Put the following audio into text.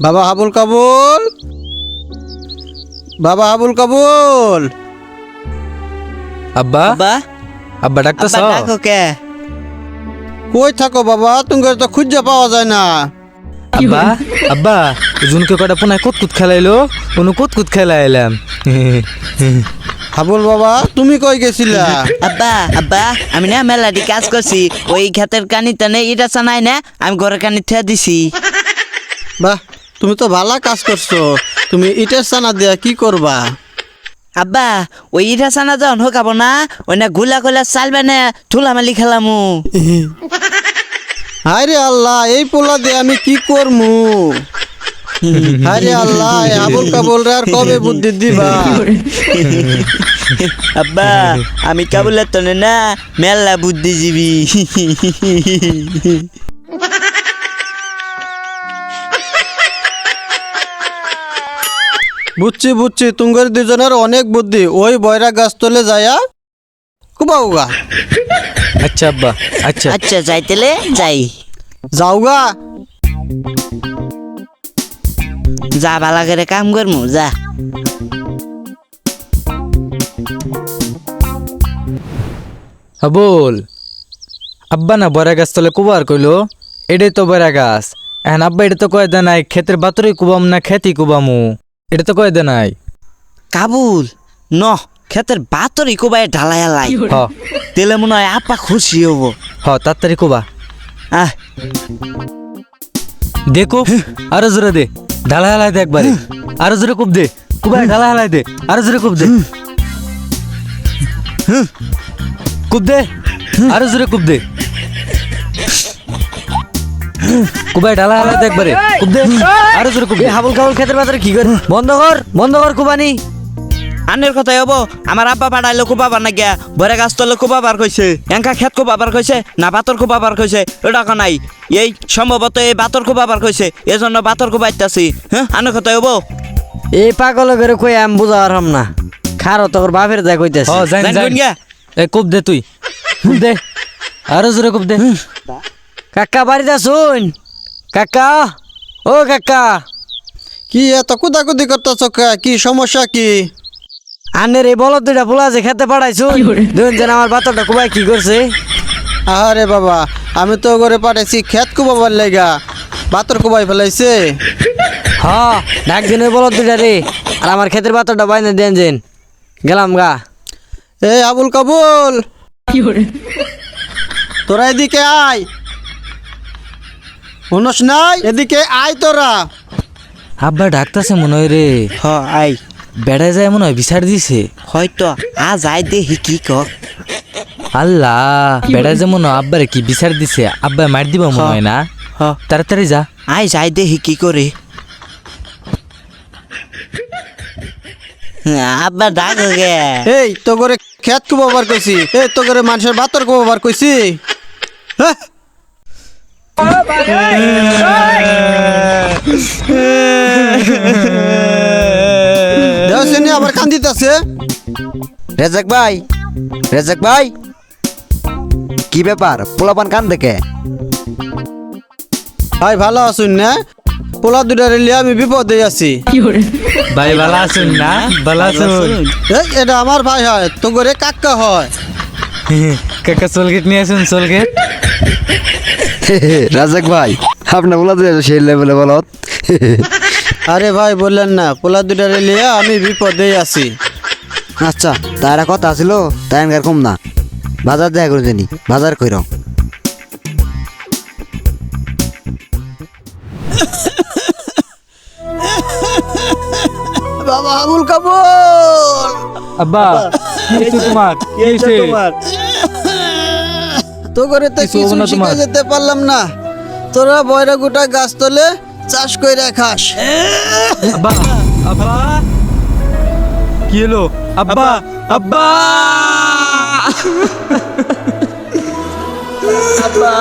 বাবা আবুল কাবুল, বাবা আবুল কাবুল। আব্বা আব্বা আব্বা ডাকতেছ? আব্বা ডাকো কে? কই থাকো বাবা? তোমাকে তো খুঁজে পাওয়া যায় না। আব্বা আব্বা জুনকে কটা পুনায় কুতকুত খেলাইলো, কোনো কুতকুত খেলাইলাম। আবুল বাবা তুমি কই গেছিলা? আব্বা আব্বা আমি না মেলাটি কাজ করছি, ওই ক্ষেতের কানিতে নেই ইটা চানাই না, আমি ঘরের কানি থিয়া দিছি। বাহ, তুমি তো ভালো কাজ করছো। তুমি ইটের চানা দিয়া কি করবা? আব্বা ওই ইটা চানা যখন হোকাবো না, ওই না গুলা গুলা চালবে না ঠুলামালি খেলামু। হায়রে আল্লাহ, এই পোলা দিয়ে আমি কি করমু? হায়রে আল্লাহ, এই আবুল কাবুল রে আর কবে বুদ্ধি দিবা? আব্বা আমি কাবুলের তনে না মেলা বুদ্ধিজীবী। বুঝছি বুঝছি, তুঙ্গের দুজনের অনেক বুদ্ধি। ওই বয়রা গাছ তলে যায়া কুবাউগা। আচ্ছা আব্বা আচ্ছা। আচ্ছা যাইতেলে যাই। যাওগা। যা ভালা করে কাম করমু যা। বল আব্বা না বড়া গাছ তলে কুবার কইলো, এটাই তো বড়া গাছ। এখন আব্বা এটা তো কয়ে দে নাই ক্ষেতের বাতরে কুবাম না খেতি কুবামু, এটা তো কয়ে দে নাই। কাবুল ন ক্ষেতের বাতরি কোবাই ঢালাইয়া লাই, হ তেলে মনে হয় আপা খুশি হবো। হ তাড়াতাড়ি কুবা। আহ দেখো আরো জোরে দে, ঢালা হেলাই দে একবারে। আরো জোরে কুব দে, কুবাই ঢালা হেলাই দে। আরো জোরে কুব দে, কুব দে। আরো জোরে কুব দে, কুবাই ঢালা হেলাই দে একবারে। কুব দে, আরো জোরে কুব দে। হাবুল কাবুল ক্ষেতের বাজারে কি কর? বন্ধ কর কুবানি। আনের কথাই হবো, আমার আব্বা পাঠাইলো কোপাবার না গিয়া বরে গাছ তলে কোপাবার কইছে, এঙ্কা ক্ষেত কোপাবার কইছে না বাতর কোপাবার কইছে ওটা নাই। এই সম্ভবত এই বাতর কোপাবার কইছে, এজন্য বাতর কোপাইতাছি। হ্যাঁ আনের কথাই হবো। এই পাগল করে কই আমি বুঝা পারলাম না। খারো তোর বাপের যা কইতেছে। হ জান জান জান। কোন গিয়া? এ কুব দে তুই, কুব দে। আরো জোরে কুব দে। কাকা বাড়িতে শুন। কাকা ও কাকা, কি এত কুদাকুদি করতেছ? কি সমস্যা কি? আনের এই বলদ দুইটা পোলা যে খেতে পাঠাইছুন, দেখুন যেন আমার বাতরটা কুবাই কি করছে। আরে বাবা, আমি তো করে পাঠাইছি ক্ষেত কুবাবার লেগা, বাতর কুবাই ফেলাইছে। হ ডাক দিন ওই বলদ দুইটা রে, আর আমার ক্ষেতের বাতরটা বাইনে দেন যেন। গেলাম গা। এই আবুল কাবুল, তোরা এদিকে আয়। শুনস নাই? এদিকে আয় তোরা। আব্বা ডাকতাছে মনে হয় রে। হ আই বেড়ায় যায় মনে হয় বিচার দিছে। হয়তো যাই দেখি কি কর। আল্লাহ, বেড়ায় যে মনে হয় আব্বারে কি বিচার দিছে। আব্বা মার দিব মনে হয় না। হ তাড়াতাড়ি যা। আই যাই দেখি কি করে। আব্বা ডাকো গে। এই তো করে ক্ষেত কুবাবার কইছি, এই তো করে মানুষের বাতর কুবাবার কইছি। হ্যাঁ? দেও শুনি আবার কান্দিতেছে। রেজাক ভাই, রেজাক ভাই, কি ব্যাপার? পোলাপান কান দেখে? ভাই ভালো আছুন না? পোলা দুটা রেলিয়ে আমি বিপদে আছি। ভাই ভালো আছেন না? ভালো আছেন? এই এটা আমার ভাই হয়, তো করে কাকা হয়। কাকা সোলগেট নিয়ে আসুন, সোলগেট। রাজাক ভাই, আপনার বলা সেই লেভেলে বলত। আরে ভাই বললেন না, পোলা দুটা রেলিয়ে আমি বিপদে আছি। আচ্ছা, তারা কথা ছিল তাই আর কম না। বাজার দেখা করে জানি, বাজার কইর। বাবা আবুল কাবুল, আব্বা কি হয়েছে তোমার? কি হয়েছে? তো করে তো কিছু হবো কিছু না শিখে তোমার। যেতে পারলাম না। তোরা বয়রা গোটা গাছ তলে চাষ কইরা খাস। আব্বা আব্বা কি হলো? আব্বা আব্বা আব্বা